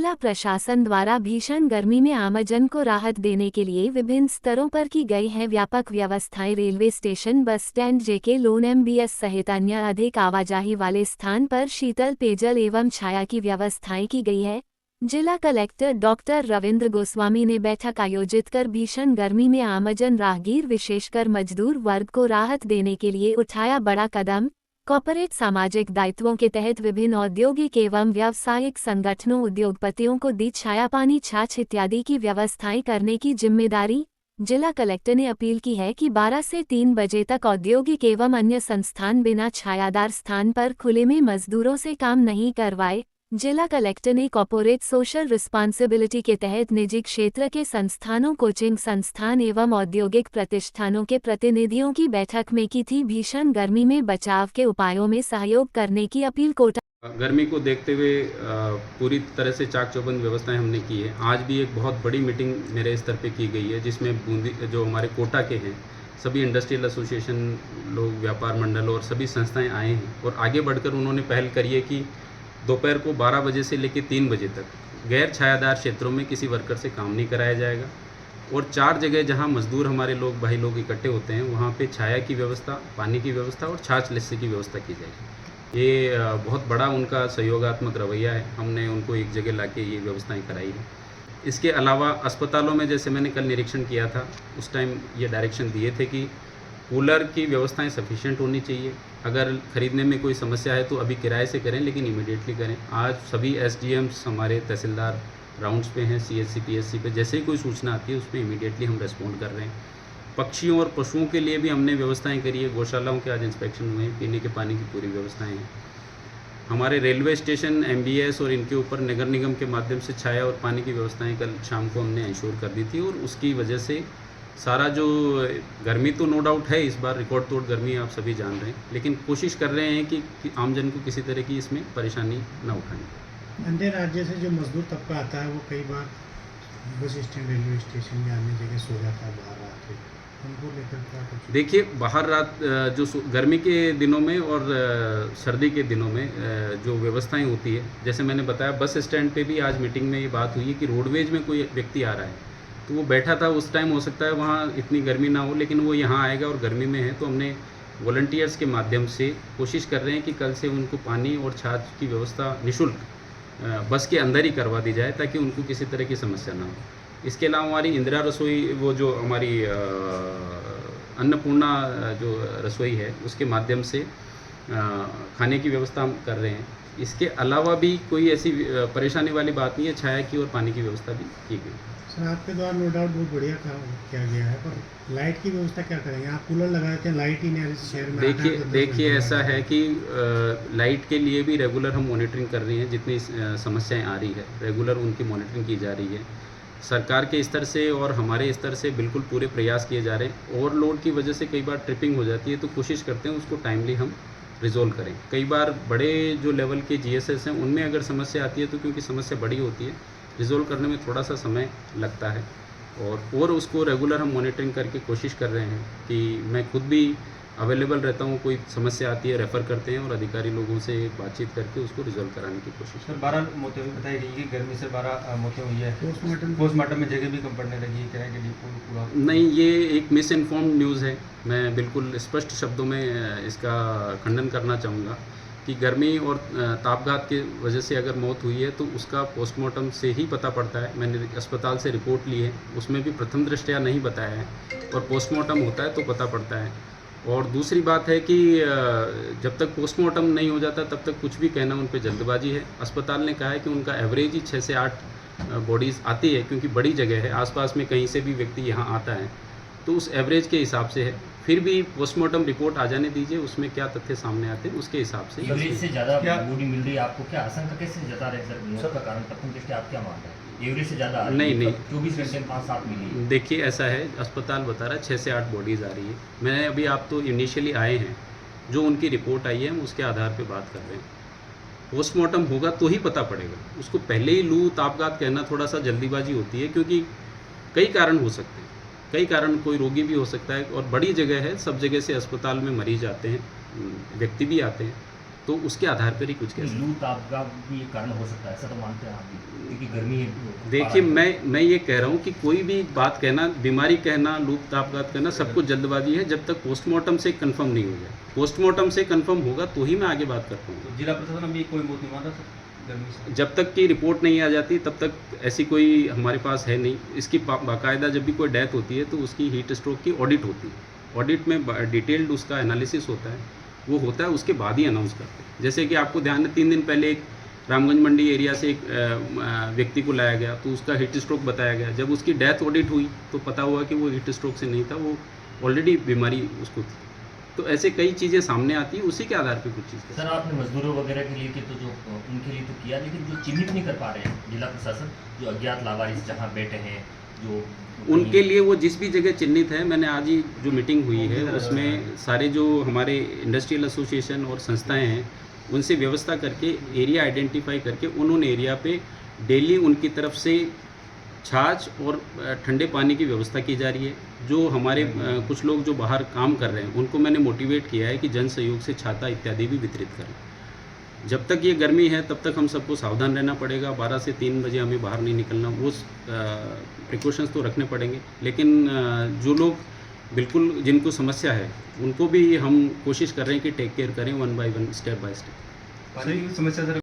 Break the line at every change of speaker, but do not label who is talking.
जिला प्रशासन द्वारा भीषण गर्मी में आमजन को राहत देने के लिए विभिन्न स्तरों पर की गई हैं व्यापक व्यवस्थाएं। रेलवे स्टेशन, बस स्टैंड, जेके लोन, एमबीएस सहित अन्य अधिक आवाजाही वाले स्थान पर शीतल पेयजल एवं छाया की व्यवस्थाएं की गई है। जिला कलेक्टर डॉक्टर रविंद्र गोस्वामी ने बैठक आयोजित कर भीषण गर्मी में आमजन, राहगीर, विशेषकर मजदूर वर्ग को राहत देने के लिए उठाया बड़ा कदम। कॉर्पोरेट सामाजिक दायित्वों के तहत विभिन्न औद्योगिक एवं व्यावसायिक संगठनों, उद्योगपतियों को दी छाया, पानी, छाछ इत्यादि की व्यवस्थाएं करने की जिम्मेदारी। जिला कलेक्टर ने अपील की है कि 12 से 3 बजे तक औद्योगिक एवं अन्य संस्थान बिना छायादार स्थान पर खुले में मजदूरों से काम नहीं करवाए। जिला कलेक्टर ने कॉर्पोरेट सोशल रिस्पॉन्सिबिलिटी के तहत निजी क्षेत्र के संस्थानों, कोचिंग संस्थान एवं औद्योगिक प्रतिष्ठानों के प्रतिनिधियों की बैठक में की थी भीषण गर्मी में बचाव के उपायों में सहयोग करने की अपील। कोटा
गर्मी को देखते हुए पूरी तरह से चाक चौबंद व्यवस्थाएं हमने की है। आज भी एक बहुत बड़ी मीटिंग मेरे स्तर पे की गई है, जिसमें बूंदी जो हमारे कोटा के हैं सभी इंडस्ट्रियल एसोसिएशन लोग, व्यापार मंडल और सभी संस्थाएं आए हैं और आगे बढ़कर उन्होंने पहल करी है कि दोपहर को 12 बजे से लेकर 3 बजे तक गैर छायादार क्षेत्रों में किसी वर्कर से काम नहीं कराया जाएगा और 4 जगह जहां मजदूर हमारे लोग, भाई लोग इकट्ठे होते हैं, वहां पे छाया की व्यवस्था, पानी की व्यवस्था और छाछ लस्सी की व्यवस्था की जाएगी। ये बहुत बड़ा उनका सहयोगात्मक रवैया है। हमने उनको एक जगह लाके ये व्यवस्थाएं कराई है। इसके अलावा अस्पतालों में, जैसे मैंने कल निरीक्षण किया था, उस टाइम ये डायरेक्शन दिए थे कि कूलर की व्यवस्थाएं सफिशिएंट होनी चाहिए। अगर ख़रीदने में कोई समस्या है तो अभी किराए से करें, लेकिन इमीडिएटली करें। आज सभी एसडीएम्स, हमारे तहसीलदार राउंड्स पे हैं, सीएचसी पीएचसी पे, जैसे ही कोई सूचना आती है उस पर इमीडिएटली हम रेस्पॉन्ड कर रहे हैं। पक्षियों और पशुओं के लिए भी हमने व्यवस्थाएं करी है। गौशालाओं के आज इंस्पेक्शन हुए हैं, पीने के पानी की पूरी व्यवस्थाएँ हैं। हमारे रेलवे स्टेशन, एमबीएस और इनके ऊपर नगर निगम के माध्यम से छाया और पानी की व्यवस्थाएं कल शाम को हमने इंश्योर कर दी थी और उसकी वजह से सारा जो गर्मी तो नो डाउट है, इस बार रिकॉर्ड तोड़ गर्मी आप सभी जान रहे हैं, लेकिन कोशिश कर रहे हैं कि आमजन को किसी तरह की इसमें परेशानी ना उठानी।
अन्य राज्य से जो मजदूर तबका आता है वो कई बार बस स्टैंड, रेलवे स्टेशन या अन्य जगह सो जाता है बाहर रात में, उनको लेकर क्या कुछ?
देखिए, बाहर रात जो गर्मी के दिनों में और सर्दी के दिनों में जो व्यवस्थाएं होती है, जैसे मैंने बताया, बस स्टैंड पे भी आज मीटिंग में ये बात हुई है कि रोडवेज में कोई व्यक्ति आ रहा है तो वो बैठा था, उस टाइम हो सकता है वहाँ इतनी गर्मी ना हो, लेकिन वो यहाँ आएगा और गर्मी में है, तो हमने वॉलंटियर्स के माध्यम से कोशिश कर रहे हैं कि कल से उनको पानी और छाछ की व्यवस्था निःशुल्क बस के अंदर ही करवा दी जाए, ताकि उनको किसी तरह की समस्या ना हो। इसके अलावा हमारी इंदिरा रसोई, वो जो हमारी अन्नपूर्णा जो रसोई है, उसके माध्यम से खाने की व्यवस्था हम कर रहे हैं। इसके अलावा भी कोई ऐसी परेशानी वाली बात नहीं है, छाया की और पानी की व्यवस्था भी की गई।
सर, आपके द्वारा नो डाउट बहुत बढ़िया काम किया गया है, पर लाइट की व्यवस्था क्या करेंगे? आप कूलर लगा देते हैं, लाइट ही नहीं आ रही शहर में।
देखिए ऐसा है कि लाइट के लिए भी रेगुलर हम मॉनिटरिंग कर रहे हैं। जितनी समस्याएं आ रही है, रेगुलर उनकी मॉनिटरिंग की जा रही है। सरकार के स्तर से और हमारे स्तर से बिल्कुल पूरे प्रयास किए जा रहे हैं। ओवरलोड की वजह से कई बार ट्रिपिंग हो जाती है, तो कोशिश करते हैं उसको टाइमली हम रिजोल्व करें। कई बार बड़े जो लेवल के जीएसएस हैं, उनमें अगर समस्या आती है तो क्योंकि समस्या बड़ी होती है, रिजोल्व करने में थोड़ा सा समय लगता है और उसको रेगुलर हम मॉनिटरिंग करके कोशिश कर रहे हैं कि मैं खुद भी अवेलेबल रहता हूँ। कोई समस्या आती है, रेफ़र करते हैं और अधिकारी लोगों से बातचीत करके उसको रिजोल्व कराने की कोशिश।
सर, 12 मौतें हुई बताई गई कि गर्मी से 12 मौतें हुई है। पोस्टमार्टम में जगह भी कम पड़ने लगी है, कह कि पूरा
नहीं, ये एक मिस इन्फॉर्म्ड न्यूज़ है। मैं बिल्कुल स्पष्ट शब्दों में इसका खंडन करना चाहूँगा कि गर्मी और तापघात की वजह से अगर मौत हुई है तो उसका पोस्टमार्टम से ही पता पड़ता है। मैंने अस्पताल से रिपोर्ट ली है, उसमें भी प्रथम दृष्टया नहीं बताया है और पोस्टमार्टम होता है तो पता पड़ता है। और दूसरी बात है कि जब तक पोस्टमार्टम नहीं हो जाता तब तक कुछ भी कहना उन पर जल्दबाजी है। अस्पताल ने कहा है कि उनका एवरेज ही 6 से 8 बॉडीज़ आती है, क्योंकि बड़ी जगह है, आसपास में कहीं से भी व्यक्ति यहाँ आता है, तो उस एवरेज के हिसाब से है। फिर भी पोस्टमार्टम रिपोर्ट आ जाने दीजिए, उसमें क्या तथ्य सामने आते हैं उसके हिसाब से।
एवरेज से ज़्यादा बॉडी मिल रही है आपको, क्या आशंका कैसे जता रहे सर? मौत का कारण प्रथम दृष्टया आप क्या मानते हैं? एवरेज से ज़्यादा
नहीं,
24 घंटे में 5-7 मिली।
देखिए ऐसा है, अस्पताल बता रहा है 6 से 8 बॉडीज़ आ रही है। मैंने अभी, आप तो इनिशियली आए हैं, जो उनकी रिपोर्ट आई है हम उसके आधार पे बात कर रहे हैं। पोस्टमार्टम होगा तो ही पता पड़ेगा। उसको पहले ही लू तापघात कहना थोड़ा सा जल्दीबाजी होती है, क्योंकि कई कारण हो सकते हैं। कई कारण, कोई रोगी भी हो सकता है और बड़ी जगह है, सब जगह से अस्पताल में मरीज आते हैं, व्यक्ति भी आते हैं, तो उसके आधार पर ही कुछ कह सकते हैं।
लू ताप का भी एक कारण हो सकता है, ऐसा तो मानते हैं आप भी? क्योंकि गर्मी
देखिए, मैं ये कह रहा हूँ कि कोई भी बात कहना, बीमारी कहना, लू तापघात कहना, सब कुछ जल्दबाजी है जब तक पोस्टमार्टम से कंफर्म नहीं हो जाए। पोस्टमार्टम से कंफर्म होगा तो ही मैं आगे बात कर पाऊँगा।
तो जिला प्रशासन अभी कोई मौत नहीं मान रहा सर गर्मी से?
जब तक की रिपोर्ट नहीं आ जाती तब तक ऐसी कोई हमारे पास है नहीं। इसकी बाकायदा जब भी कोई डेथ होती है तो उसकी हीट स्ट्रोक की ऑडिट होती है। ऑडिट में डिटेल्ड उसका एनालिसिस होता है, वो होता है, उसके बाद ही अनाउंस करते हैं। जैसे कि आपको ध्यान है, 3 दिन पहले एक रामगंज मंडी एरिया से एक व्यक्ति को लाया गया तो उसका हीट स्ट्रोक बताया गया। जब उसकी डेथ ऑडिट हुई तो पता हुआ कि वो हीट स्ट्रोक से नहीं था, वो ऑलरेडी बीमारी उसको थी। तो ऐसे कई चीज़ें सामने आती हैं, उसी के आधार पर कुछ चीज़।
सर आपने मजदूरों वगैरह के लिए तो जो उनके लिए तो किया, लेकिन जो चिन्हित नहीं कर पा रहे हैं जिला प्रशासन, जो अज्ञात लावारिस जहाँ बैठे हैं, जो
उनके लिए वो जिस भी जगह चिन्हित है, मैंने आज ही जो मीटिंग हुई है उसमें सारे जो हमारे इंडस्ट्रियल एसोसिएशन और संस्थाएं हैं उनसे व्यवस्था करके एरिया आइडेंटिफाई करके उन्होंने एरिया पे डेली उनकी तरफ से छाछ और ठंडे पानी की व्यवस्था की जा रही है। जो हमारे कुछ लोग जो बाहर काम कर रहे हैं उनको मैंने मोटिवेट किया है कि जन सहयोग से छाता इत्यादि भी वितरित करें। जब तक ये गर्मी है तब तक हम सबको सावधान रहना पड़ेगा। 12 से 3 बजे हमें बाहर नहीं निकलना, वो प्रिकॉशंस तो रखने पड़ेंगे। लेकिन जो लोग बिल्कुल जिनको समस्या है उनको भी हम कोशिश कर रहे हैं कि टेक केयर करें, 1 बाय 1 स्टेप बाय स्टेप।
पानी की समस्या सर